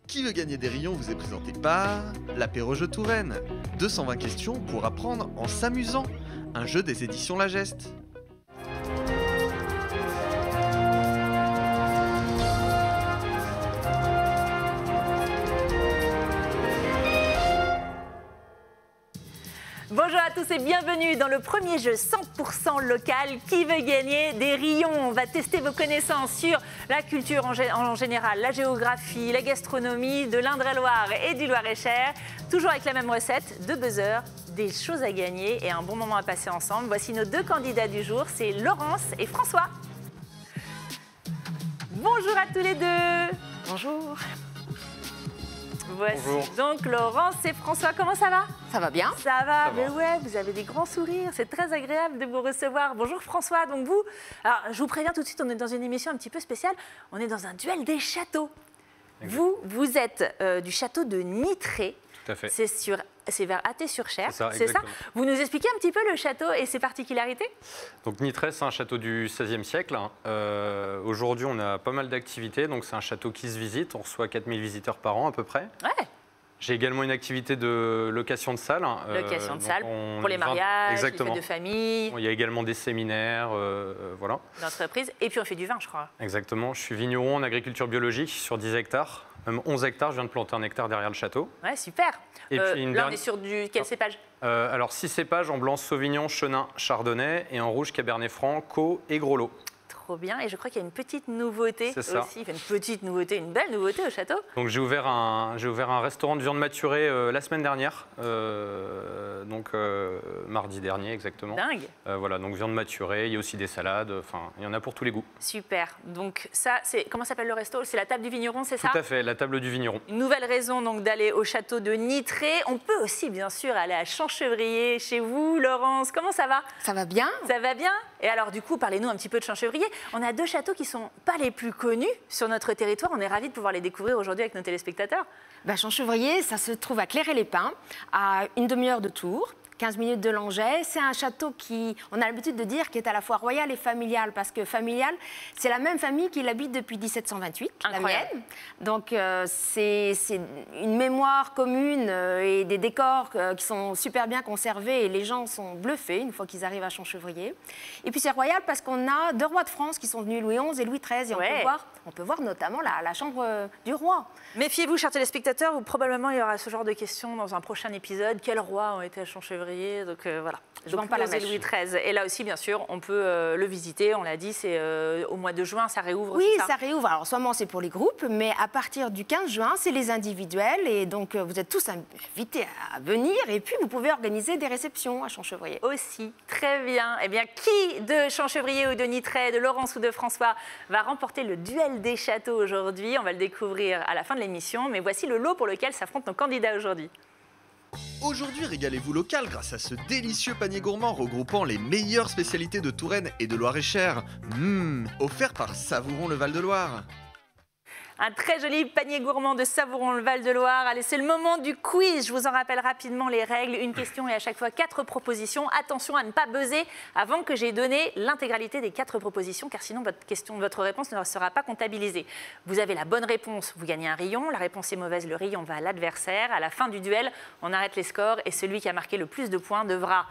Qui veut gagner des rayons vous est présenté par l'Apéro-Jeu Touraine. 220 questions pour apprendre en s'amusant. Un jeu des éditions La Geste. Bonjour à tous et bienvenue dans le premier jeu 100% local qui veut gagner des rayons. On va tester vos connaissances sur la culture en général, la géographie, la gastronomie de l'Indre-et-Loire et du Loir-et-Cher. Toujours avec la même recette, 2 buzzers, des choses à gagner et un bon moment à passer ensemble. Voici nos 2 candidats du jour, c'est Laurence et François. Bonjour à tous les 2. Bonjour. Voici donc Laurence et François, comment ça va? Ça va bien. Ça va, mais ouais, vous avez des grands sourires, c'est très agréable de vous recevoir. Bonjour François, donc vous, alors je vous préviens tout de suite, on est dans une émission un petit peu spéciale, on est dans un duel des châteaux. Vous êtes du château de Nitré. Tout à fait. C'est vers Athée-sur-Cher, c'est ça? Vous nous expliquez un petit peu le château et ses particularités? Donc Nitré, c'est un château du XVIe siècle. Aujourd'hui, on a pas mal d'activités. Donc c'est un château qui se visite. On reçoit 4000 visiteurs par an à peu près. Ouais. J'ai également une activité de location de salles. Location de salles pour les mariages, exactement. Les fêtes de famille. Il y a également des séminaires, voilà. D'entreprise. Et puis on fait du vin, je crois. Exactement. Je suis vigneron en agriculture biologique sur 10 hectares. Même 11 hectares, je viens de planter 1 hectare derrière le château. Ouais, super. Et puis là, on est sur quel cépage? Alors 6 cépages en blanc, Sauvignon, Chenin, Chardonnay, et en rouge, Cabernet Franc, Caux et Gros Lot. Trop bien, et je crois qu'il y a une petite nouveauté aussi, une petite nouveauté, une belle nouveauté au château. Donc j'ai ouvert un restaurant de viande maturée la semaine dernière, mardi dernier exactement. Dingue. Voilà, donc viande maturée, il y a aussi des salades, enfin il y en a pour tous les goûts. Super, donc ça, comment s'appelle le resto? C'est la table du vigneron, c'est ça? Tout à fait, la table du vigneron. Une nouvelle raison donc d'aller au château de Nitré. On peut aussi bien sûr aller à Champchevrier, chez vous, Laurence, comment ça va? Ça va bien. Ça va bien. Et alors du coup, parlez-nous un petit peu de Champchevrier. On a 2 châteaux qui ne sont pas les plus connus sur notre territoire. On est ravis de pouvoir les découvrir aujourd'hui avec nos téléspectateurs. Champchevrier, ça se trouve à Clairet-les-Pins, à une demi-heure de Tours. 15 minutes de Langeais. C'est un château qui, on a l'habitude de dire, qui est à la fois royal et familial, parce que familial, c'est la même famille qui l'habite depuis 1728, incroyable. La mienne. Donc c'est une mémoire commune et des décors qui sont super bien conservés et les gens sont bluffés une fois qu'ils arrivent à Champchevrier. Et puis c'est royal parce qu'on a 2 rois de France qui sont venus, Louis XI et Louis XIII, et on peut voir notamment la chambre du roi. Méfiez-vous, chers téléspectateurs, ou probablement il y aura ce genre de questions dans un prochain épisode. Quels rois ont été à Champchevrier? Donc voilà. Je vends pas la mèche. Louis XIII. Et là aussi, bien sûr, on peut le visiter. On l'a dit, c'est au mois de juin, ça réouvre. Oui, ça réouvre. Alors, seulement c'est pour les groupes, mais à partir du 15 juin, c'est les individuels. Et donc, vous êtes tous invités à venir. Et puis, vous pouvez organiser des réceptions à Champchevrier. Aussi, très bien. Eh bien, qui de Champchevrier ou de Nitré, de Laurence ou de François va remporter le duel des châteaux aujourd'hui? On va le découvrir à la fin de l'émission. Mais voici le lot pour lequel s'affrontent nos candidats aujourd'hui. Aujourd'hui, régalez-vous local grâce à ce délicieux panier gourmand regroupant les meilleures spécialités de Touraine et de Loir-et-Cher. Offert par Savouron le Val-de-Loire. Un très joli panier gourmand de Savouron le Val-de-Loire. Allez, c'est le moment du quiz. Je vous en rappelle rapidement les règles. Une question et à chaque fois 4 propositions. Attention à ne pas buzzer avant que j'ai donné l'intégralité des 4 propositions, car sinon votre réponse ne sera pas comptabilisée. Vous avez la bonne réponse, vous gagnez un rayon. La réponse est mauvaise, le rayon va à l'adversaire. À la fin du duel, on arrête les scores et celui qui a marqué le plus de points devra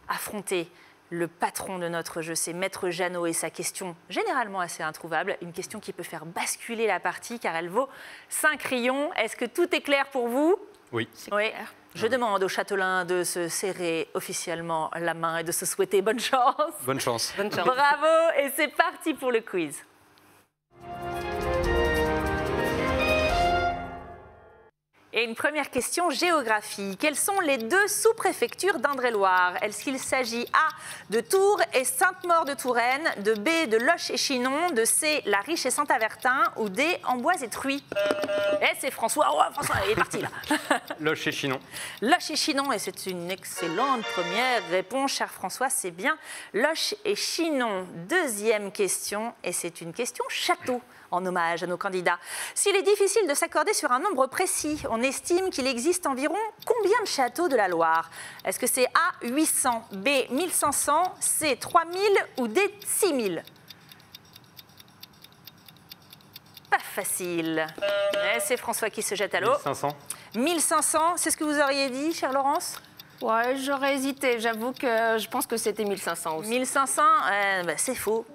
affronter le patron de notre jeu, c'est Maître Jeannot et sa question généralement assez introuvable, une question qui peut faire basculer la partie car elle vaut 5 rayons. Est-ce que tout est clair pour vous? Oui. Oui. Je demande aux châtelains de se serrer officiellement la main et de se souhaiter bonne chance. Bonne chance. Bonne chance. Bravo, et c'est parti pour le quiz. Et une première question, géographie. Quelles sont les 2 sous-préfectures d'Indre-et-Loire? Est-ce qu'il s'agit A, de Tours et Sainte-Maure-de-Touraine, de B, de Loches et Chinon, de C, La Riche et Saint-Avertin, ou D, Amboise et Truy? C'est François. Oh, François, il est parti là. Loches et Chinon. Loches et Chinon, et c'est une excellente première réponse, cher François, c'est bien Loches et Chinon. Deuxième question, et c'est une question château. En hommage à nos candidats. S'il est difficile de s'accorder sur un nombre précis, on estime qu'il existe environ combien de châteaux de la Loire? Est-ce que c'est A, 800, B, 1500, C, 3000 ou D, 6000? Pas facile. C'est François qui se jette à l'eau. 1500. 1500, c'est ce que vous auriez dit, chère Laurence? Ouais, j'aurais hésité. J'avoue que je pense que c'était 1500 aussi. 1500, c'est faux.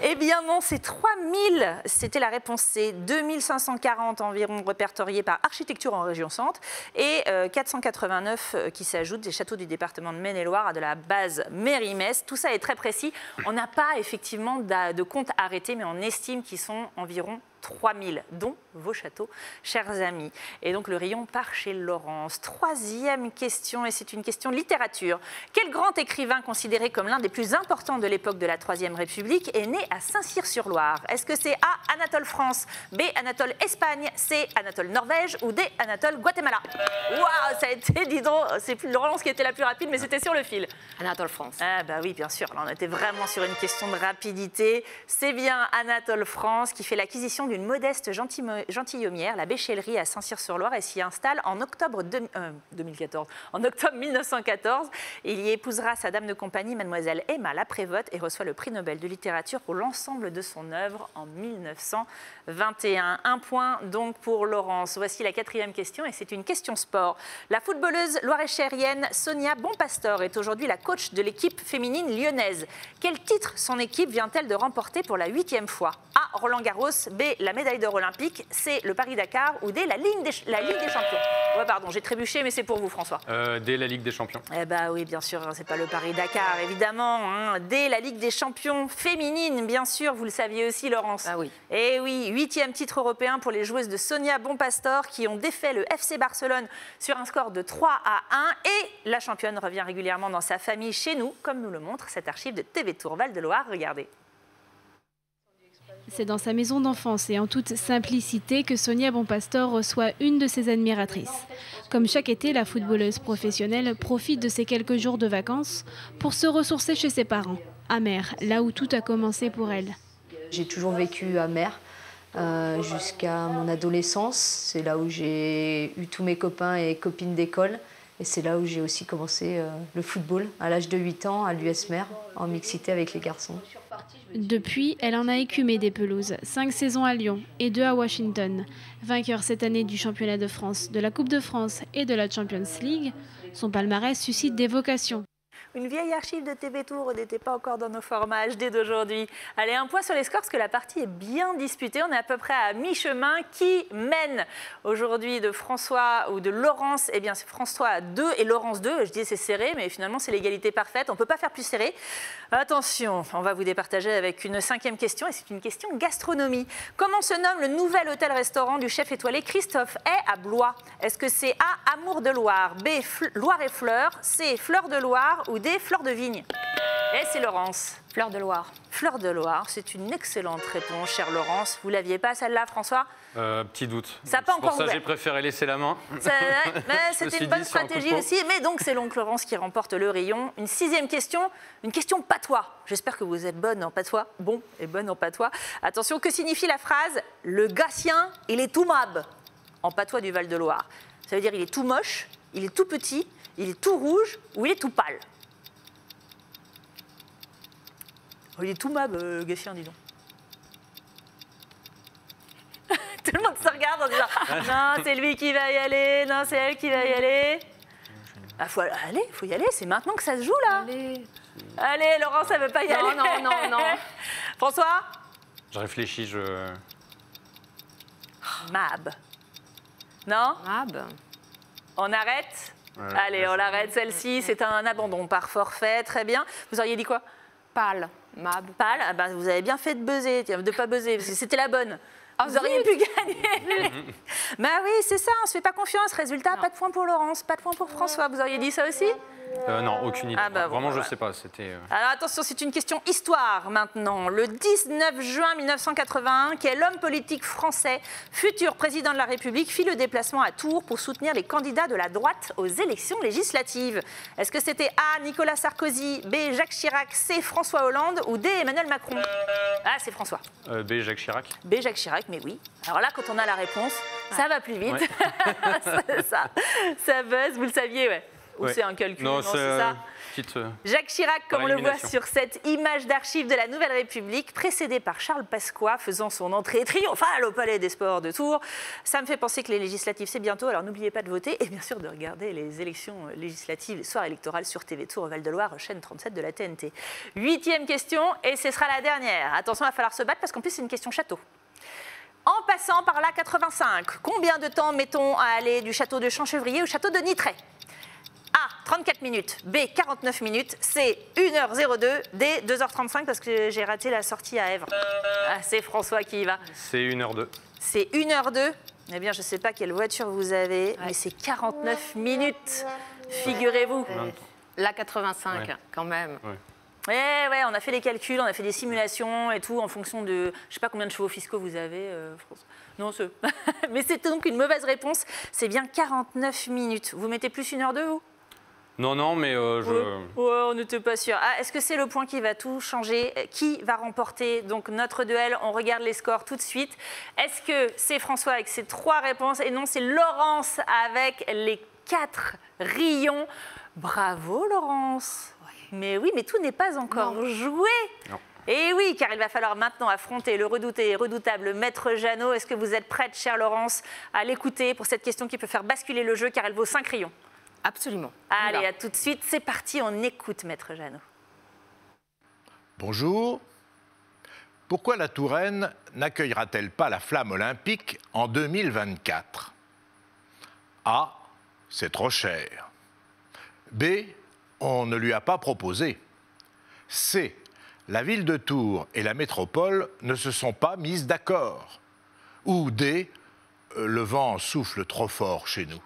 Eh bien non, c'est 3000. C'était la réponse C. 2540 environ répertoriés par Architecture en région Centre et 489 qui s'ajoutent des châteaux du département de Maine-et-Loire à de la base Mérimès. Tout ça est très précis. On n'a pas effectivement de compte arrêté, mais on estime qu'ils sont environ 3000, dont vos châteaux, chers amis. Et donc le rayon part chez Laurence. Troisième question, et c'est une question de littérature. Quel grand écrivain considéré comme l'un des plus importants de l'époque de la Troisième République est né à Saint-Cyr-sur-Loire? Est-ce que c'est A, Anatole France, B, Anatole Espagne, C, Anatole Norvège ou D, Anatole Guatemala? Waouh, ça a été, dis donc, c'est plus Laurence qui était la plus rapide, mais c'était sur le fil. Anatole France. Ah bah oui, bien sûr, là on était vraiment sur une question de rapidité. C'est bien Anatole France qui fait l'acquisition d'une modeste gentilhommière, la Béchellerie à Saint-Cyr-sur-Loire, et s'y installe en octobre 1914. Il y épousera sa dame de compagnie, mademoiselle Emma Laprévotte, et reçoit le prix Nobel de littérature pour l'ensemble de son œuvre en 1921. Un point donc pour Laurence. Voici la quatrième question, et c'est une question sport. La footballeuse loiréchérienne Sonia Bonpastor est aujourd'hui la coach de l'équipe féminine lyonnaise. Quel titre son équipe vient-elle de remporter pour la 8e fois? A, Roland-Garros, B, la médaille d'or olympique, C, le Paris-Dakar ou D, la Ligue des Champions. Ouais, pardon, j'ai trébuché, mais c'est pour vous, François. D, la Ligue des Champions. Eh bah oui, bien sûr, c'est pas le Paris-Dakar, évidemment. Hein. D, la Ligue des Champions féminine, bien sûr, vous le saviez aussi, Laurence. Ah oui. Et oui, 8e titre européen pour les joueuses de Sonia Bonpastor qui ont défait le FC Barcelone sur un score de 3-1. Et la championne revient régulièrement dans sa famille chez nous, comme nous le montre cette archive de TV Tour Val-de-Loire. Regardez. C'est dans sa maison d'enfance et en toute simplicité que Sonia Bonpastor reçoit une de ses admiratrices. Comme chaque été, la footballeuse professionnelle profite de ses quelques jours de vacances pour se ressourcer chez ses parents, à Mer, là où tout a commencé pour elle. J'ai toujours vécu à Mer jusqu'à mon adolescence. C'est là où j'ai eu tous mes copains et copines d'école. Et c'est là où j'ai aussi commencé le football, à l'âge de 8 ans, à l'US Mer, en mixité avec les garçons. Depuis, elle en a écumé des pelouses, 5 saisons à Lyon et 2 à Washington. Vainqueur cette année du championnat de France, de la Coupe de France et de la Champions League, son palmarès suscite des vocations. Une vieille archive de TV Tour n'était pas encore dans nos formats HD d'aujourd'hui. Allez, un point sur les scores parce que la partie est bien disputée. On est à peu près à mi-chemin. Qui mène aujourd'hui de François ou de Laurence? Eh bien, c'est François à 2 et Laurence 2. Je dis c'est serré, mais finalement, c'est l'égalité parfaite. On ne peut pas faire plus serré. Attention, on va vous départager avec une 5e question et c'est une question gastronomie. Comment se nomme le nouvel hôtel-restaurant du chef étoilé Christophe Hay à Blois? Est-ce que c'est A, Amour de Loire, B, Loire et Fleurs, C, Fleur de Loire ou D, Fleur de Vigne? Et c'est Laurence. Fleur de Loire. Fleur de Loire, c'est une excellente réponse, chère Laurence. Vous l'aviez pas celle-là, François? Petit doute. Ça n'a pas encore pour ça, ouvert. j'ai préféré laisser la main. C'était une bonne stratégie aussi. Mais donc, c'est l'oncle Laurence qui remporte le rayon. Une 6e question, une question patois. J'espère que vous êtes bonne en patois. Bon et bonne en patois. Attention, que signifie la phrase « Le Gatien, il est tout mab » en patois du Val-de-Loire? Ça veut dire il est tout moche, il est tout petit, il est tout rouge ou il est tout pâle? Oh, il est tout mab, Gatien, dis donc. Tout le monde se regarde en disant « Non, c'est lui qui va y aller, non, c'est elle qui va y aller. » Ah, faut y aller, c'est maintenant que ça se joue, là. Allez, Laurence, elle ne veut pas y aller. Non. François? Je réfléchis, Mab. Non? Mab. On arrête? Ouais, Allez, on l'arrête, celle-ci, c'est un abandon par forfait, très bien. Vous auriez dit quoi? Pâle. Mab. Pâle, ah bah, vous avez bien fait de buzzer, de ne pas buzzer, parce que c'était la bonne. Vous auriez pu gagner. Bah oui, c'est ça, on ne se fait pas confiance. Résultat, pas de point pour Laurence, pas de point pour François. Vous auriez dit ça aussi? non, aucune idée. Ah bah, Vraiment, voilà. je ne sais pas. C'était. Alors attention, c'est une question histoire maintenant. Le 19 juin 1981, quel homme politique français, futur président de la République, fit le déplacement à Tours pour soutenir les candidats de la droite aux élections législatives? Est-ce que c'était A, Nicolas Sarkozy, B, Jacques Chirac, C, François Hollande ou D, Emmanuel Macron? Ah, c'est François. B, Jacques Chirac. B, Jacques Chirac, mais oui. Alors là, quand on a la réponse, ça va plus vite. Ouais. ça buzz, vous le saviez, ouais. Ou c'est un calcul? Non, c'est ça. Petite, Jacques Chirac, comme par on le voit élimination. sur cette image d'archives de la Nouvelle République, précédé par Charles Pasqua, faisant son entrée triomphale au Palais des Sports de Tours. Ça me fait penser que les législatives, c'est bientôt, alors n'oubliez pas de voter et bien sûr de regarder les élections législatives, les soirs électorales sur TV Tours Val-de-Loire, chaîne 37 de la TNT. 8e question, et ce sera la dernière. Attention, il va falloir se battre parce qu'en plus c'est une question château. En passant par la 85, combien de temps mettons à aller du château de Champchevrier au château de Nitray? A, 34 minutes, B, 49 minutes, C, 1h02, D, 2h35 parce que j'ai raté la sortie à Èvres. Ah, c'est François qui y va. C'est 1h02. C'est 1h02. Eh bien, je ne sais pas quelle voiture vous avez, mais c'est 49 minutes, figurez-vous. La 85, Ouais. quand même. Ouais, on a fait les calculs, on a fait des simulations et tout en fonction de... Je ne sais pas combien de chevaux fiscaux vous avez, François. Non, mais c'est donc une mauvaise réponse. C'est bien 49 minutes. Vous mettez plus 1h02, vous? Non, mais Ouais, on n'était pas sûr. Ah, est-ce que c'est le point qui va tout changer? Qui va remporter donc notre duel? On regarde les scores tout de suite. Est-ce que c'est François avec ses 3 réponses? Et non, c'est Laurence avec les 4 rayons. Bravo, Laurence. Mais oui, mais tout n'est pas encore joué. Non. Et oui, car il va falloir maintenant affronter le redouté et redoutable Maître Jeannot. Est-ce que vous êtes prête, chère Laurence, à l'écouter pour cette question qui peut faire basculer le jeu, car elle vaut 5 rayons? Absolument. On y Allez, va. à tout de suite. C'est parti, on écoute Maître Jeannot. Bonjour. Pourquoi la Touraine n'accueillera-t-elle pas la flamme olympique en 2024? A. C'est trop cher. B. On ne lui a pas proposé. C. La ville de Tours et la métropole ne se sont pas mises d'accord. Ou D. Le vent souffle trop fort chez nous.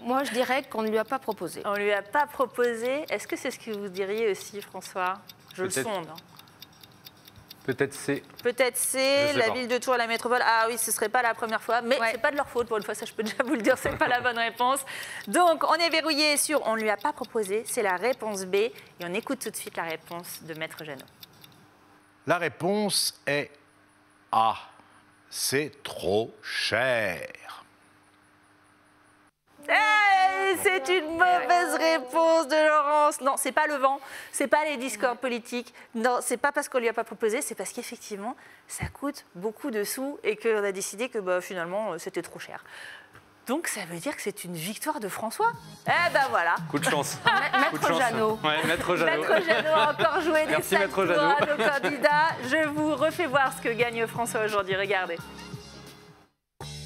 Moi, je dirais qu'on ne lui a pas proposé. On ne lui a pas proposé. Est-ce que c'est ce que vous diriez aussi, François? Je le Peut-être. sonde. peut-être C. Peut-être c'est Je sais la pas. ville de Tours, la métropole. Ah oui, ce ne serait pas la première fois, mais Ouais. c'est pas de leur faute pour une fois, ça je peux déjà vous le dire, c'est pas la bonne réponse. Donc on est verrouillé sur on ne lui a pas proposé, c'est la réponse B. Et on écoute tout de suite la réponse de Maître Jeannot. La réponse est A. C'est trop cher. Hey, c'est une mauvaise réponse de Laurence. Non, c'est pas le vent, c'est pas les discords politiques. Non, c'est pas parce qu'on lui a pas proposé, c'est parce qu'effectivement, ça coûte beaucoup de sous et qu'on a décidé que finalement, c'était trop cher. Donc ça veut dire que c'est une victoire de François. Eh ben voilà. Coup de chance. Coup de Maître chance. Jeannot. Ouais, Maître Jeannot. Maître Jeannot a encore joué des Merci, sales Maître tours Jeannot. à nos candidats. Je vous refais voir ce que gagne François aujourd'hui. Regardez.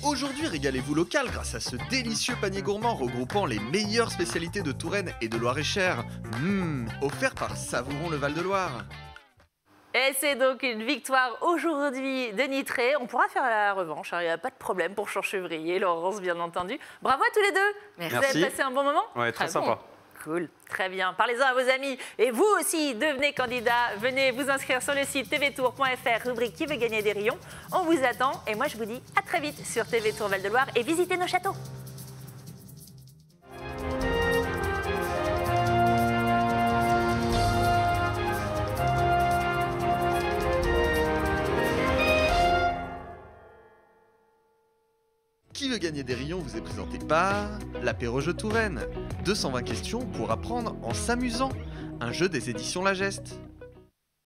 Aujourd'hui, régalez-vous local grâce à ce délicieux panier gourmand regroupant les meilleures spécialités de Touraine et de Loir-et-Cher. Offert par Savouron le Val-de-Loire. Et c'est donc une victoire aujourd'hui de Nitray. On pourra faire la revanche, il n'y a pas de problème pour Champchevrier, Laurence bien entendu. Bravo à tous les deux. Merci. Vous avez passé un bon moment? Ouais, très Très bon. sympa. Cool, très bien. Parlez-en à vos amis. Et vous aussi, devenez candidat. Venez vous inscrire sur le site tvtour.fr, rubrique Qui veut gagner des rayons. On vous attend. Et moi, je vous dis à très vite sur TV Tour Val-de-Loire et visitez nos châteaux. Qui veut gagner des rayons vous est présenté par l'apéro jeu Touraine. 220 questions pour apprendre en s'amusant. Un jeu des éditions La Geste.